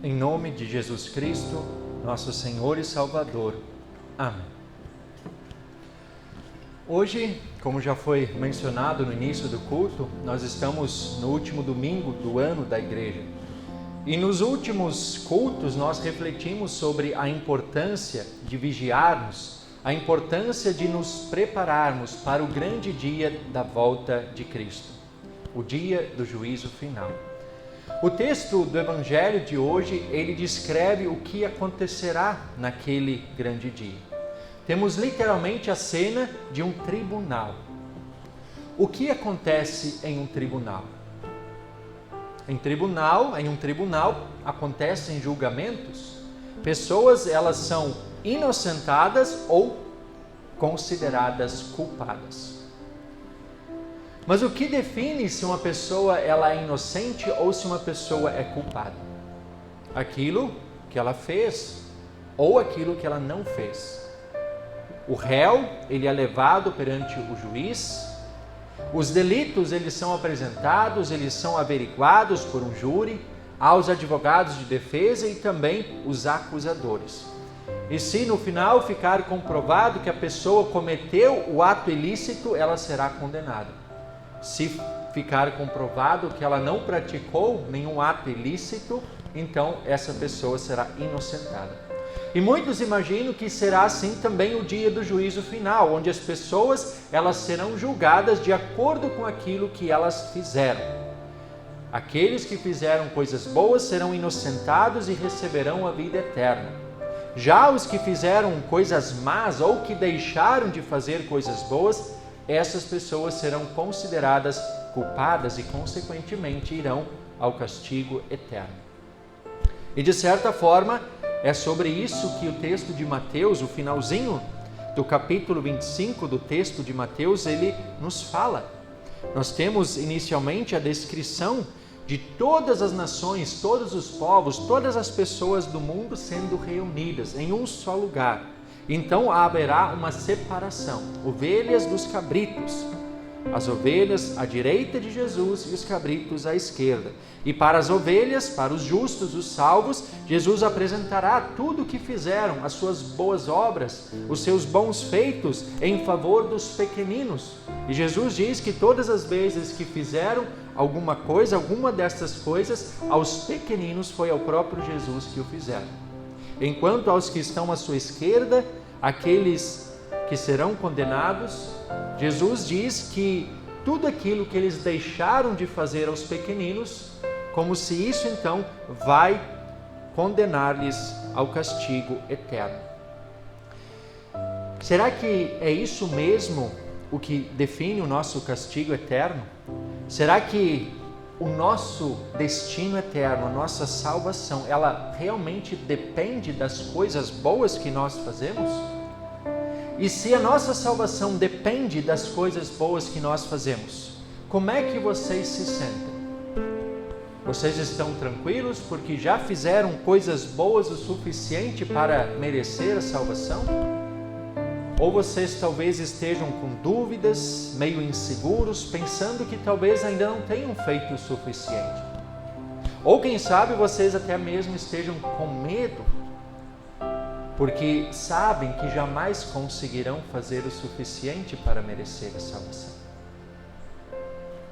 Em nome de Jesus Cristo, nosso Senhor e Salvador. Amém. Hoje, como já foi mencionado no início do culto, nós estamos no último domingo do ano da igreja. E nos últimos cultos nós refletimos sobre a importância de vigiarmos, a importância de nos prepararmos para o grande dia da volta de Cristo, o dia do juízo final. O texto do Evangelho de hoje, ele descreve o que acontecerá naquele grande dia. Temos literalmente a cena de um tribunal. O que acontece em um tribunal? Em um tribunal acontecem julgamentos. Pessoas, elas são inocentadas ou consideradas culpadas. Mas o que define se uma pessoa ela é inocente ou se uma pessoa é culpada? Aquilo que ela fez ou aquilo que ela não fez. O réu, ele é levado perante o juiz. Os delitos, eles são apresentados, eles são averiguados por um júri, aos advogados de defesa e também os acusadores. E se no final ficar comprovado que a pessoa cometeu o ato ilícito, ela será condenada. Se ficar comprovado que ela não praticou nenhum ato ilícito, então essa pessoa será inocentada. E muitos imaginam que será assim também o dia do juízo final, onde as pessoas elas serão julgadas de acordo com aquilo que elas fizeram. Aqueles que fizeram coisas boas serão inocentados e receberão a vida eterna. Já os que fizeram coisas más ou que deixaram de fazer coisas boas, essas pessoas serão consideradas culpadas e, consequentemente, irão ao castigo eterno. E, de certa forma, é sobre isso que o texto de Mateus, o finalzinho do capítulo 25 do texto de Mateus, ele nos fala. Nós temos, inicialmente, a descrição de todas as nações, todos os povos, todas as pessoas do mundo sendo reunidas em um só lugar. Então haverá uma separação, ovelhas dos cabritos, as ovelhas à direita de Jesus e os cabritos à esquerda. E para as ovelhas, para os justos, os salvos, Jesus apresentará tudo o que fizeram, as suas boas obras, os seus bons feitos em favor dos pequeninos. E Jesus diz que todas as vezes que fizeram alguma coisa, alguma destas coisas, aos pequeninos foi ao próprio Jesus que o fizeram. Enquanto aos que estão à sua esquerda, aqueles que serão condenados, Jesus diz que tudo aquilo que eles deixaram de fazer aos pequeninos, como se isso então vai condenar-lhes ao castigo eterno. Será que é isso mesmo o que define o nosso castigo eterno? Será que o nosso destino eterno, a nossa salvação, ela realmente depende das coisas boas que nós fazemos? E se a nossa salvação depende das coisas boas que nós fazemos, como é que vocês se sentem? Vocês estão tranquilos porque já fizeram coisas boas o suficiente para merecer a salvação? Ou vocês talvez estejam com dúvidas, meio inseguros, pensando que talvez ainda não tenham feito o suficiente. Ou quem sabe vocês até mesmo estejam com medo, porque sabem que jamais conseguirão fazer o suficiente para merecer a salvação.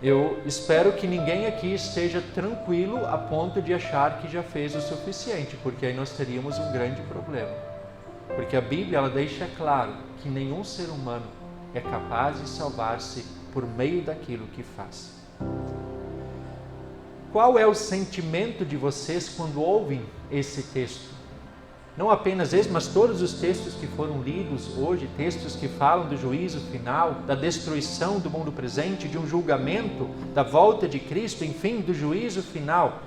Eu espero que ninguém aqui esteja tranquilo a ponto de achar que já fez o suficiente, porque aí nós teríamos um grande problema. Porque a Bíblia ela deixa claro que nenhum ser humano é capaz de salvar-se por meio daquilo que faz. Qual é o sentimento de vocês quando ouvem esse texto? Não apenas esse, mas todos os textos que foram lidos hoje, textos que falam do juízo final, da destruição do mundo presente, de um julgamento, da volta de Cristo, enfim, do juízo final.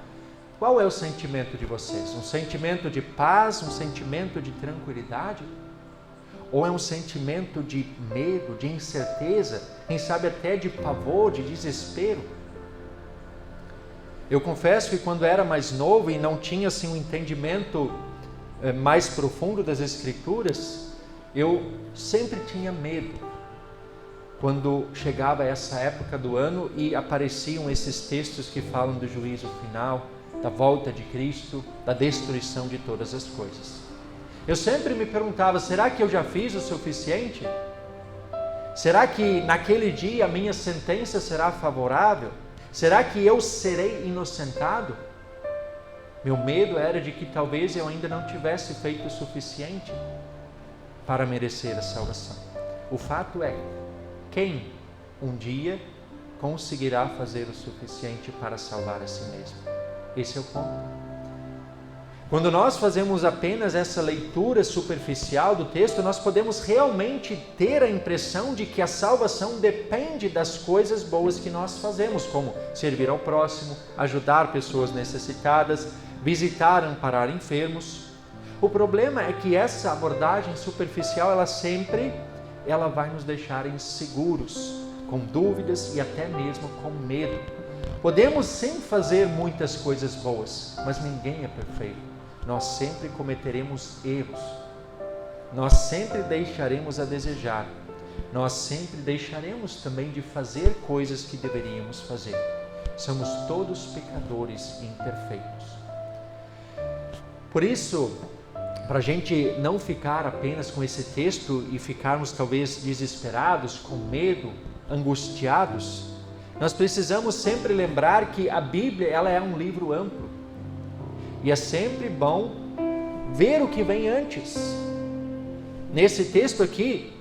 Qual é o sentimento de vocês? Um sentimento de paz, um sentimento de tranquilidade? Ou é um sentimento de medo, de incerteza, quem sabe até de pavor, de desespero? Eu confesso que quando era mais novo e não tinha assim um entendimento mais profundo das Escrituras, eu sempre tinha medo quando chegava essa época do ano e apareciam esses textos que falam do juízo final, da volta de Cristo, da destruição de todas as coisas. Eu sempre me perguntava, será que eu já fiz o suficiente? Será que naquele dia a minha sentença será favorável? Será que eu serei inocentado? Meu medo era de que talvez eu ainda não tivesse feito o suficiente para merecer a salvação. O fato é, quem um dia conseguirá fazer o suficiente para salvar a si mesmo? Esse é o ponto. Quando nós fazemos apenas essa leitura superficial do texto, nós podemos realmente ter a impressão de que a salvação depende das coisas boas que nós fazemos, como servir ao próximo, ajudar pessoas necessitadas, visitar e amparar enfermos. O problema é que essa abordagem superficial, ela vai nos deixar inseguros, com dúvidas e até mesmo com medo. Podemos sim fazer muitas coisas boas, mas ninguém é perfeito. Nós sempre cometeremos erros. Nós sempre deixaremos a desejar. Nós sempre deixaremos também de fazer coisas que deveríamos fazer. Somos todos pecadores e imperfeitos. Por isso, para a gente não ficar apenas com esse texto e ficarmos talvez desesperados, com medo, angustiados, nós precisamos sempre lembrar que a Bíblia ela é um livro amplo. E é sempre bom ver o que vem antes. Nesse texto aqui,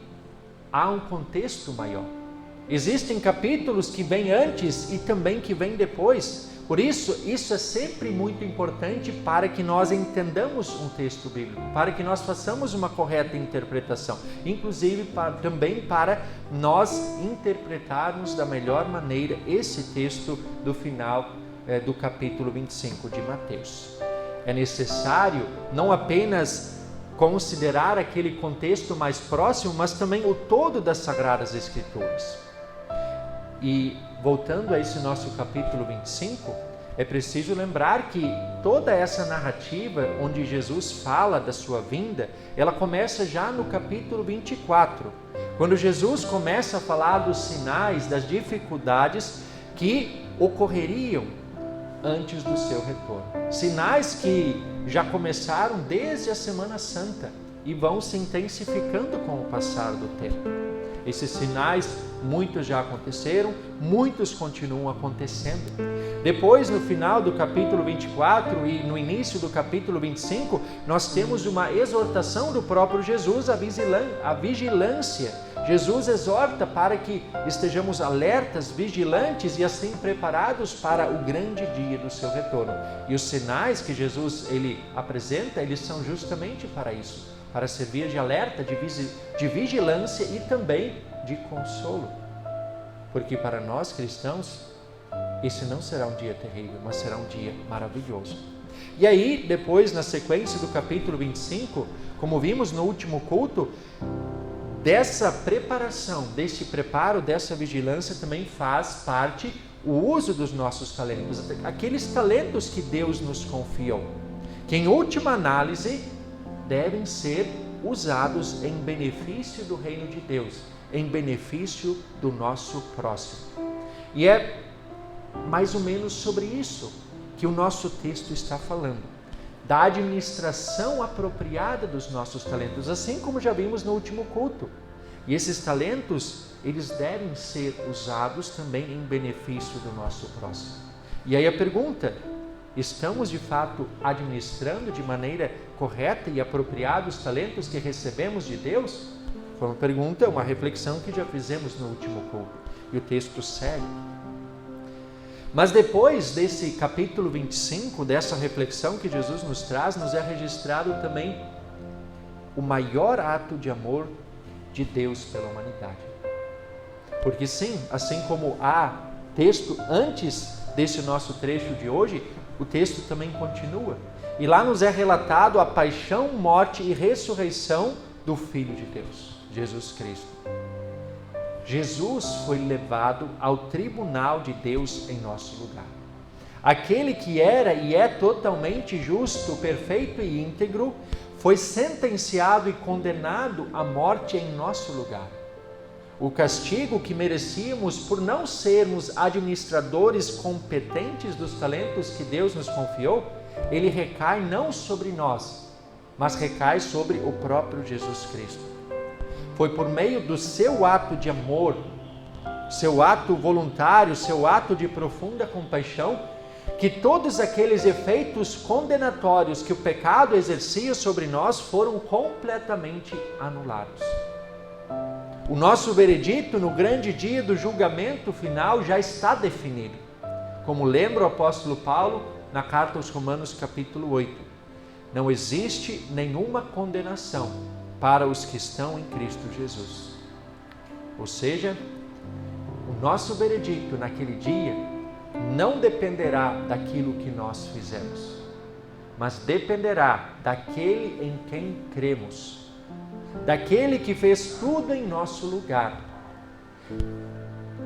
há um contexto maior. Existem capítulos que vêm antes e também que vêm depois. Por isso é sempre muito importante para que nós entendamos um texto bíblico, para que nós façamos uma correta interpretação, inclusive também para nós interpretarmos da melhor maneira esse texto do final do capítulo 25 de Mateus. É necessário não apenas considerar aquele contexto mais próximo, mas também o todo das Sagradas Escrituras. E voltando a esse nosso capítulo 25, é preciso lembrar que toda essa narrativa onde Jesus fala da sua vinda, ela começa já no capítulo 24, quando Jesus começa a falar dos sinais, das dificuldades que ocorreriam antes do seu retorno. Sinais que já começaram desde a Semana Santa e vão se intensificando com o passar do tempo. Esses sinais, muitos já aconteceram, muitos continuam acontecendo. Depois, no final do capítulo 24 e no início do capítulo 25, nós temos uma exortação do próprio Jesus à vigilância. Jesus exorta para que estejamos alertas, vigilantes e assim preparados para o grande dia do seu retorno. E os sinais que Jesus apresenta, eles são justamente para isso, para servir de alerta, de vigilância e também de consolo. Porque para nós cristãos, esse não será um dia terrível, mas será um dia maravilhoso. E aí, depois, na sequência do capítulo 25, como vimos no último culto, dessa preparação, desse preparo, dessa vigilância também faz parte o uso dos nossos talentos, aqueles talentos que Deus nos confiou, que em última análise devem ser usados em benefício do reino de Deus, em benefício do nosso próximo. E é mais ou menos sobre isso que o nosso texto está falando, da administração apropriada dos nossos talentos, assim como já vimos no último culto. E esses talentos, eles devem ser usados também em benefício do nosso próximo. E aí a pergunta, estamos de fato administrando de maneira correta e apropriada os talentos que recebemos de Deus? Foi uma pergunta, uma reflexão que já fizemos no último culto. E o texto segue. Mas depois desse capítulo 25, dessa reflexão que Jesus nos traz, nos é registrado também o maior ato de amor de Deus pela humanidade. Porque sim, assim como há texto antes desse nosso trecho de hoje, o texto também continua. E lá nos é relatado a paixão, morte e ressurreição do Filho de Deus, Jesus Cristo. Jesus foi levado ao tribunal de Deus em nosso lugar. Aquele que era e é totalmente justo, perfeito e íntegro, foi sentenciado e condenado à morte em nosso lugar. o castigo que merecíamos por não sermos administradores competentes dos talentos que Deus nos confiou, ele recai não sobre nós, mas recai sobre o próprio Jesus Cristo. Foi por meio do seu ato de amor, seu ato voluntário, seu ato de profunda compaixão, que todos aqueles efeitos condenatórios que o pecado exercia sobre nós foram completamente anulados. O nosso veredito no grande dia do julgamento final já está definido, como lembra o apóstolo Paulo na carta aos Romanos capítulo 8. Não existe nenhuma condenação para os que estão em Cristo Jesus. Ou seja, o nosso veredito naquele dia não dependerá daquilo que nós fizemos, mas dependerá daquele em quem cremos, daquele que fez tudo em nosso lugar.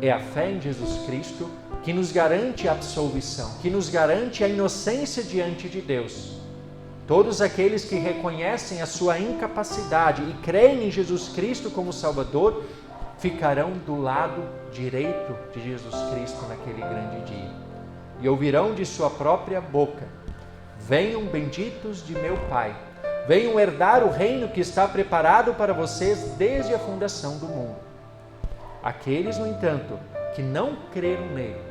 É a fé em Jesus Cristo que nos garante a absolvição, que nos garante a inocência diante de Deus. Todos aqueles que reconhecem a sua incapacidade e creem em Jesus Cristo como Salvador, ficarão do lado direito de Jesus Cristo naquele grande dia. E ouvirão de sua própria boca: venham benditos de meu Pai, venham herdar o reino que está preparado para vocês desde a fundação do mundo. Aqueles, no entanto, que não creram nele,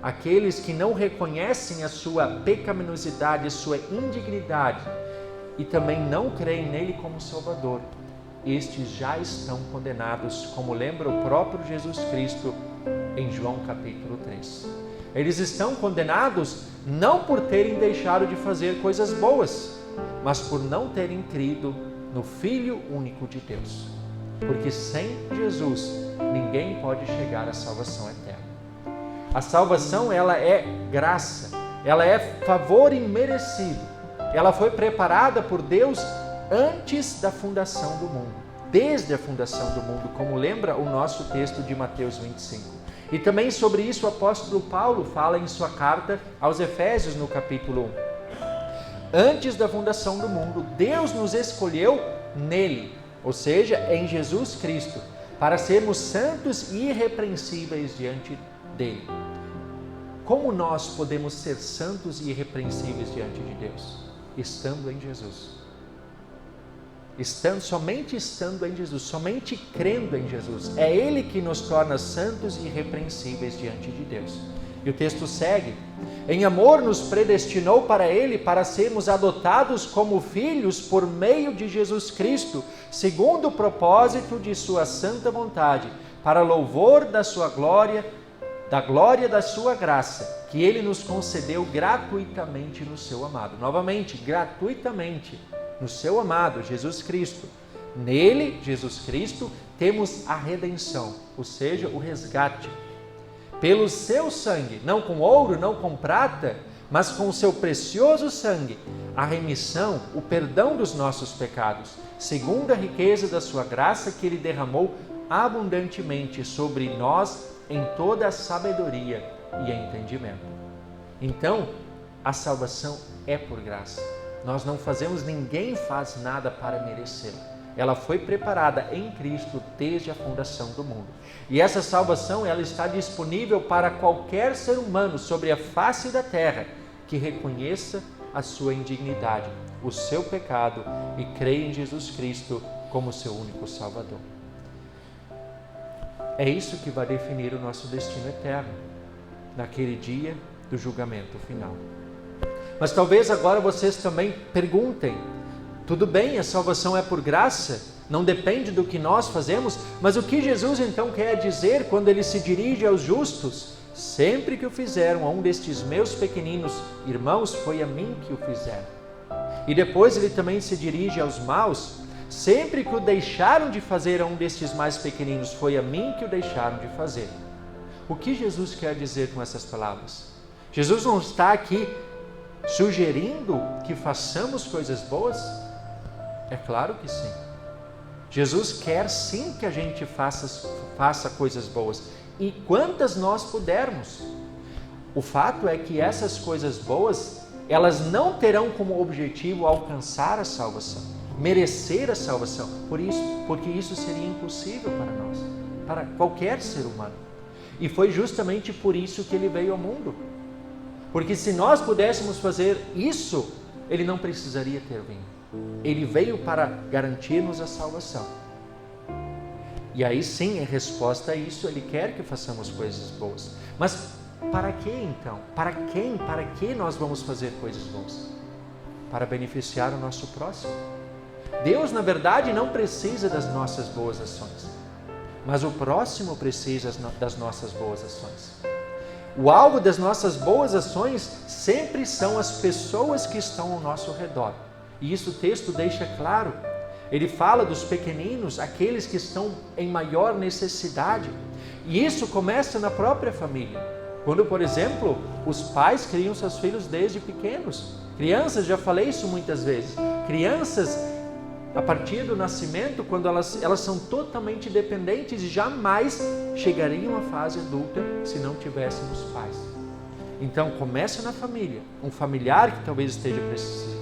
aqueles que não reconhecem a sua pecaminosidade, a sua indignidade, e também não creem nele como Salvador, estes já estão condenados, como lembra o próprio Jesus Cristo em João capítulo 3. Eles estão condenados não por terem deixado de fazer coisas boas, mas por não terem crido no Filho único de Deus. Porque sem Jesus, ninguém pode chegar à salvação eterna. A salvação, ela é graça, ela é favor imerecido. Ela foi preparada por Deus antes da fundação do mundo, desde a fundação do mundo, como lembra o nosso texto de Mateus 25. E também sobre isso o apóstolo Paulo fala em sua carta aos Efésios no capítulo 1. Antes da fundação do mundo, Deus nos escolheu nele, ou seja, em Jesus Cristo, para sermos santos e irrepreensíveis diante dele. Como nós podemos ser santos e irrepreensíveis diante de Deus? Estando em Jesus. Somente estando em Jesus, somente crendo em Jesus. É Ele que nos torna santos e irrepreensíveis diante de Deus. E o texto segue: em amor nos predestinou para Ele, para sermos adotados como filhos por meio de Jesus Cristo, segundo o propósito de sua santa vontade, para louvor da sua glória, da glória da sua graça, que Ele nos concedeu gratuitamente no seu amado. Novamente, gratuitamente no seu amado, Jesus Cristo. Nele, Jesus Cristo, temos a redenção, ou seja, o resgate. Pelo seu sangue, não com ouro, não com prata, mas com o seu precioso sangue, a remissão, o perdão dos nossos pecados, segundo a riqueza da sua graça que Ele derramou abundantemente sobre nós em toda a sabedoria e entendimento. Então, a salvação é por graça. Nós não fazemos, ninguém faz nada para merecê-la. Ela foi preparada em Cristo desde a fundação do mundo. E essa salvação, ela está disponível para qualquer ser humano sobre a face da terra que reconheça a sua indignidade, o seu pecado e creia em Jesus Cristo como seu único Salvador. É isso que vai definir o nosso destino eterno, naquele dia do julgamento final. Mas talvez agora vocês também perguntem: tudo bem, a salvação é por graça, não depende do que nós fazemos, mas o que Jesus então quer dizer quando Ele se dirige aos justos? Sempre que o fizeram a um destes meus pequeninos irmãos, foi a mim que o fizeram. E depois Ele também se dirige aos maus: sempre que o deixaram de fazer a um destes mais pequeninos, foi a mim que o deixaram de fazer. O que Jesus quer dizer com essas palavras? Jesus não está aqui sugerindo que façamos coisas boas? É claro que sim. Jesus quer sim que a gente faça coisas boas, e quantas nós pudermos. O fato é que essas coisas boas, elas não terão como objetivo alcançar a salvação, merecer a salvação, porque isso seria impossível para nós. para qualquer ser humano. E foi justamente por isso que ele veio ao mundo. Porque se nós pudéssemos fazer isso, ele não precisaria ter vindo. Ele veio para garantir-nos a salvação. E aí sim, em resposta a isso, ele quer que façamos coisas boas. Mas para que então? Para quem? Para que nós vamos fazer coisas boas? Para beneficiar o nosso próximo. Deus, na verdade, não precisa das nossas boas ações, mas o próximo precisa das nossas boas ações. O alvo das nossas boas ações sempre são as pessoas que estão ao nosso redor. E isso o texto deixa claro. Ele fala dos pequeninos, aqueles que estão em maior necessidade. E isso começa na própria família. Quando, por exemplo, os pais criam seus filhos desde pequenos. Crianças, já falei isso muitas vezes. Crianças, a partir do nascimento, quando elas são totalmente dependentes e jamais chegariam à fase adulta se não tivéssemos pais. Então, começa na família. Um familiar que talvez esteja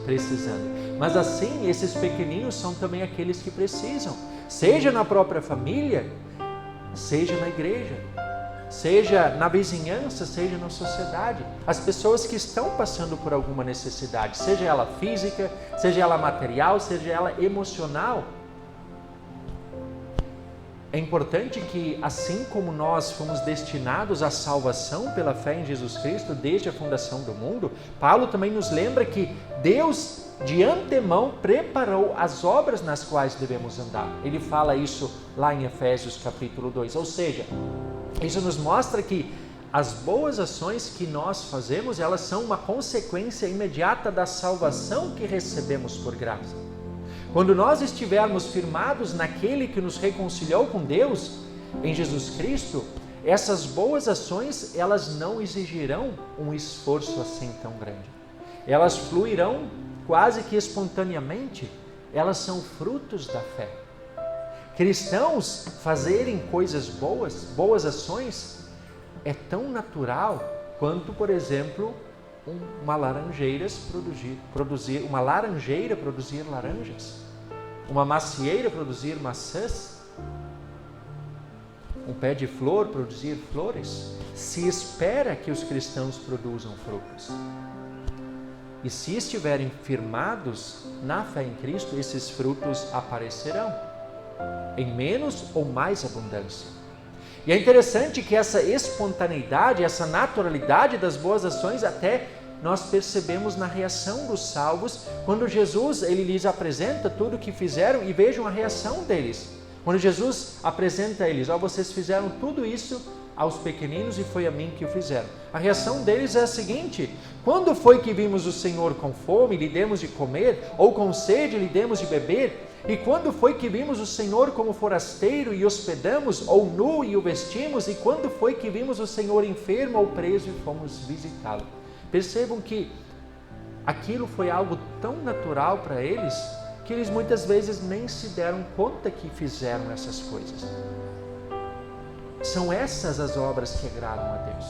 precisando. Mas assim, esses pequeninos são também aqueles que precisam. Seja na própria família, seja na igreja, seja na vizinhança, seja na sociedade. As pessoas que estão passando por alguma necessidade, seja ela física, seja ela material, seja ela emocional. É importante que, assim como nós fomos destinados à salvação pela fé em Jesus Cristo desde a fundação do mundo, Paulo também nos lembra que Deus, de antemão, preparou as obras nas quais devemos andar. Ele fala isso lá em Efésios capítulo 2. Ou seja, isso nos mostra que as boas ações que nós fazemos, elas são uma consequência imediata da salvação que recebemos por graça. Quando nós estivermos firmados naquele que nos reconciliou com Deus, em Jesus Cristo, essas boas ações, elas não exigirão um esforço assim tão grande. Elas fluirão quase que espontaneamente, elas são frutos da fé. Cristãos fazerem coisas boas ações, é tão natural quanto, por exemplo, uma laranjeira produzir laranjas, uma macieira produzir maçãs, um pé de flor produzir flores. Se espera que os cristãos produzam frutos. E se estiverem firmados na fé em Cristo, esses frutos aparecerão em menos ou mais abundância. E é interessante que essa espontaneidade, essa naturalidade das boas ações, até nós percebemos na reação dos salvos, quando Jesus ele lhes apresenta tudo o que fizeram, e vejam a reação deles. Quando Jesus apresenta a eles, vocês fizeram tudo isso aos pequeninos e foi a mim que o fizeram. A reação deles é a seguinte: quando foi que vimos o Senhor com fome e lhe demos de comer, ou com sede e lhe demos de beber? E quando foi que vimos o Senhor como forasteiro e hospedamos, ou nu e o vestimos? E quando foi que vimos o Senhor enfermo ou preso e fomos visitá-lo? Percebam que aquilo foi algo tão natural para eles, que eles muitas vezes nem se deram conta que fizeram essas coisas. São essas as obras que agradam a Deus.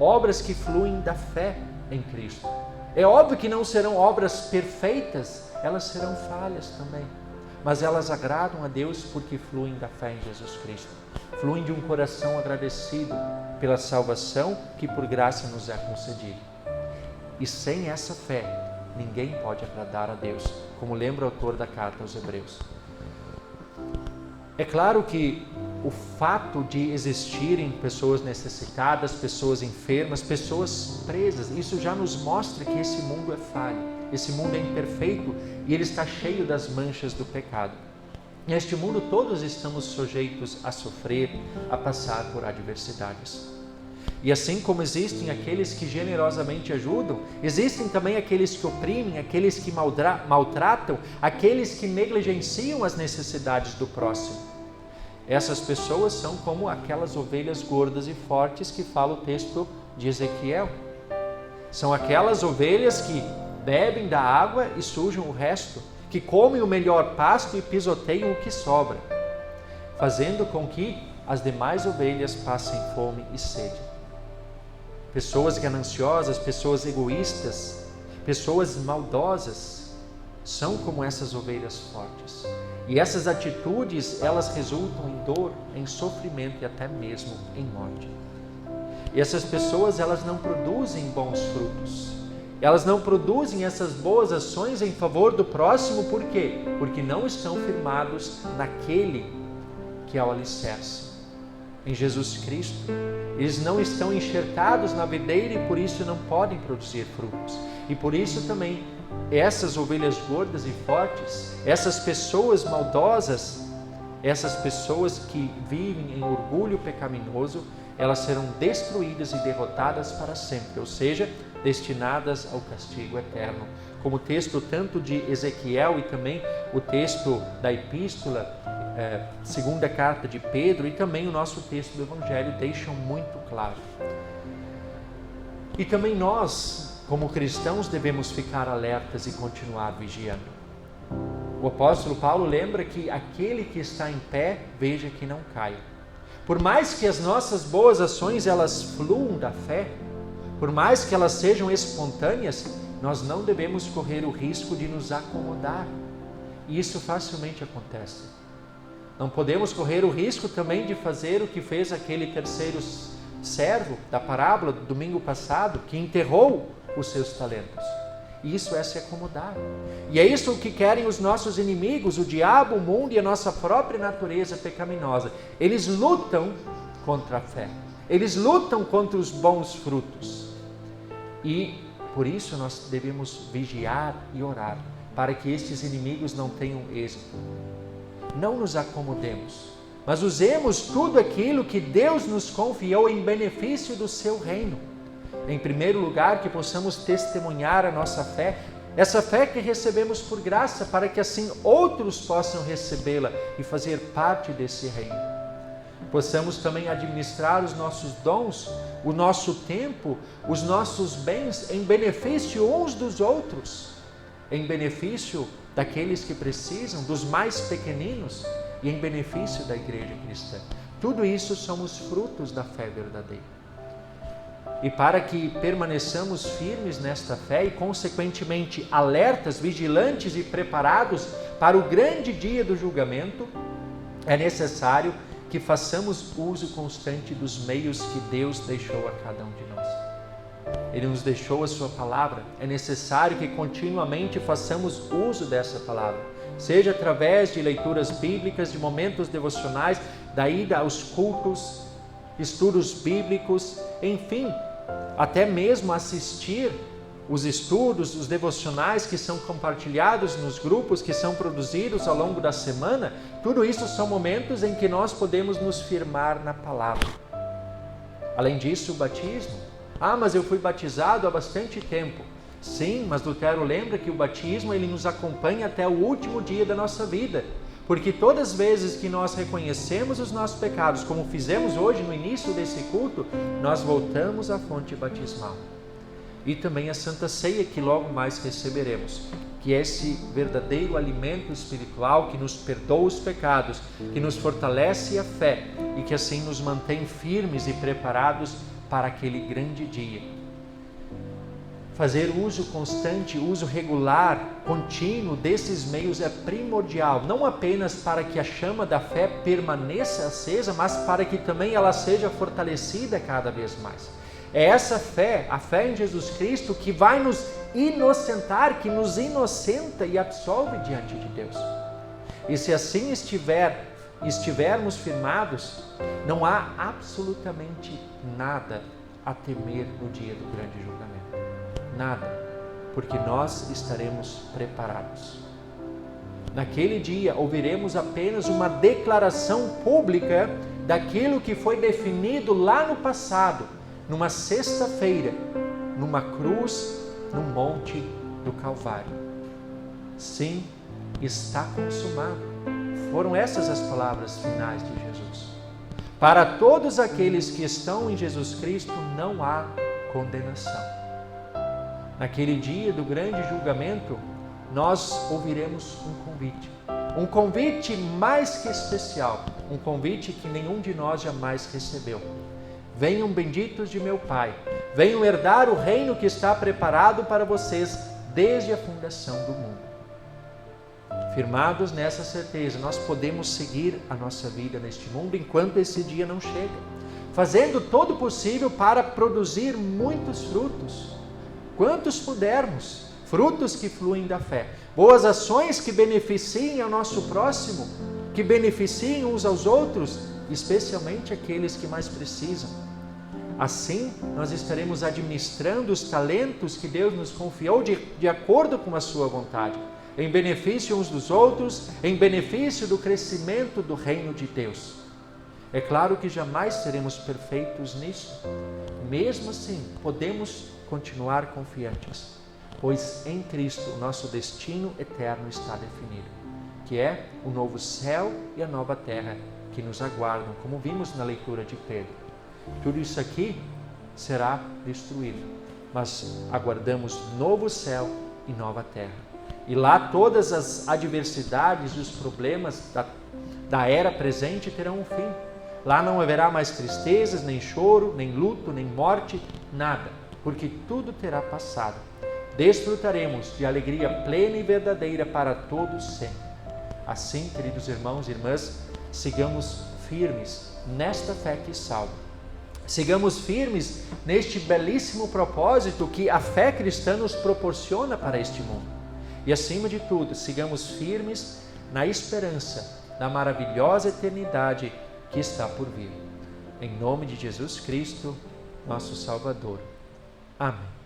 Obras que fluem da fé em Cristo. É óbvio que não serão obras perfeitas, elas serão falhas também. Mas elas agradam a Deus porque fluem da fé em Jesus Cristo. Fluem de um coração agradecido pela salvação que por graça nos é concedida. E sem essa fé, ninguém pode agradar a Deus, como lembra o autor da carta aos Hebreus. É claro que o fato de existirem pessoas necessitadas, pessoas enfermas, pessoas presas, isso já nos mostra que esse mundo é falho, esse mundo é imperfeito e ele está cheio das manchas do pecado. Neste mundo todos estamos sujeitos a sofrer, a passar por adversidades. E assim como existem aqueles que generosamente ajudam, existem também aqueles que oprimem, aqueles que maltratam, aqueles que negligenciam as necessidades do próximo. Essas pessoas são como aquelas ovelhas gordas e fortes que fala o texto de Ezequiel. São aquelas ovelhas que bebem da água e sujam o resto, que comem o melhor pasto e pisoteiam o que sobra, fazendo com que as demais ovelhas passem fome e sede. Pessoas gananciosas, pessoas egoístas, pessoas maldosas, são como essas ovelhas fortes. E essas atitudes, elas resultam em dor, em sofrimento e até mesmo em morte. E essas pessoas, elas não produzem bons frutos. Elas não produzem essas boas ações em favor do próximo, por quê? Porque não estão firmados naquele que é o alicerce, em Jesus Cristo. Eles não estão enxertados na videira e por isso não podem produzir frutos. E por isso também essas ovelhas gordas e fortes, essas pessoas maldosas, essas pessoas que vivem em orgulho pecaminoso, elas serão destruídas e derrotadas para sempre, ou seja, destinadas ao castigo eterno. Como o texto tanto de Ezequiel e também o texto da epístola, segunda carta de Pedro, e também o nosso texto do Evangelho deixam muito claro. E também nós, como cristãos, devemos ficar alertas e continuar vigiando. O apóstolo Paulo lembra que aquele que está em pé, veja que não caia. Por mais que as nossas boas ações elas fluam da fé, por mais que elas sejam espontâneas, nós não devemos correr o risco de nos acomodar. E isso facilmente acontece. Não podemos correr o risco também de fazer o que fez aquele terceiro servo da parábola do domingo passado, que enterrou os seus talentos. E isso é se acomodar. E é isso que querem os nossos inimigos, o diabo, o mundo e a nossa própria natureza pecaminosa. Eles lutam contra a fé. Eles lutam contra os bons frutos. E por isso nós devemos vigiar e orar, para que estes inimigos não tenham êxito. Não nos acomodemos, mas usemos tudo aquilo que Deus nos confiou em benefício do seu reino. Em primeiro lugar, que possamos testemunhar a nossa fé, essa fé que recebemos por graça, para que assim outros possam recebê-la e fazer parte desse reino. Possamos também administrar os nossos dons, o nosso tempo, os nossos bens em benefício uns dos outros, em benefício daqueles que precisam, dos mais pequeninos e em benefício da igreja cristã. Tudo isso são os frutos da fé verdadeira. E para que permaneçamos firmes nesta fé e, consequentemente, alertas, vigilantes e preparados para o grande dia do julgamento, é necessário que façamos uso constante dos meios que Deus deixou a cada um de nós. Ele nos deixou a sua palavra. É necessário que continuamente façamos uso dessa palavra, seja através de leituras bíblicas, de momentos devocionais, da ida aos cultos, estudos bíblicos, enfim, até mesmo assistir os estudos, os devocionais que são compartilhados nos grupos que são produzidos ao longo da semana. Tudo isso são momentos em que nós podemos nos firmar na palavra. Além disso, o batismo. Mas eu fui batizado há bastante tempo. Sim, mas Lutero lembra que o batismo ele nos acompanha até o último dia da nossa vida. Porque todas as vezes que nós reconhecemos os nossos pecados, como fizemos hoje no início desse culto, nós voltamos à fonte batismal. E também a Santa Ceia que logo mais receberemos, que é esse verdadeiro alimento espiritual que nos perdoa os pecados, que nos fortalece a fé e que assim nos mantém firmes e preparados para aquele grande dia. Fazer uso constante, uso regular, contínuo desses meios é primordial, não apenas para que a chama da fé permaneça acesa, mas para que também ela seja fortalecida cada vez mais. É essa fé, a fé em Jesus Cristo, que vai nos inocentar, que nos inocenta e absolve diante de Deus. E se assim estivermos firmados, não há absolutamente nada a temer no dia do grande julgamento. Nada, porque nós estaremos preparados. Naquele dia ouviremos apenas uma declaração pública daquilo que foi definido lá no passado, numa sexta-feira, numa cruz, no monte do Calvário. Sim, está consumado. Foram essas as palavras finais de Jesus. Para todos aqueles que estão em Jesus Cristo, não há condenação. Naquele dia do grande julgamento, nós ouviremos um convite mais que especial, um convite que nenhum de nós jamais recebeu. Venham benditos de meu Pai, venham herdar o reino que está preparado para vocês desde a fundação do mundo. Firmados nessa certeza, nós podemos seguir a nossa vida neste mundo enquanto esse dia não chega, fazendo todo o possível para produzir muitos frutos, quantos pudermos, frutos que fluem da fé, boas ações que beneficiem ao nosso próximo, que beneficiem uns aos outros, especialmente aqueles que mais precisam. Assim, nós estaremos administrando os talentos que Deus nos confiou de acordo com a sua vontade, em benefício uns dos outros, em benefício do crescimento do reino de Deus. É claro que jamais seremos perfeitos nisso. Mesmo assim, podemos continuar confiantes, pois em Cristo o nosso destino eterno está definido, que é o novo céu e a nova terra que nos aguardam, como vimos na leitura de Pedro. Tudo isso aqui será destruído, mas aguardamos novo céu e nova terra. E lá todas as adversidades e os problemas da era presente terão um fim. Lá não haverá mais tristezas, nem choro, nem luto, nem morte, nada, porque tudo terá passado. Desfrutaremos de alegria plena e verdadeira para todos sempre. Assim, queridos irmãos e irmãs, sigamos firmes nesta fé que salva. Sigamos firmes neste belíssimo propósito que a fé cristã nos proporciona para este mundo. E acima de tudo, sigamos firmes na esperança da maravilhosa eternidade que está por vir. Em nome de Jesus Cristo, nosso Salvador. Amém.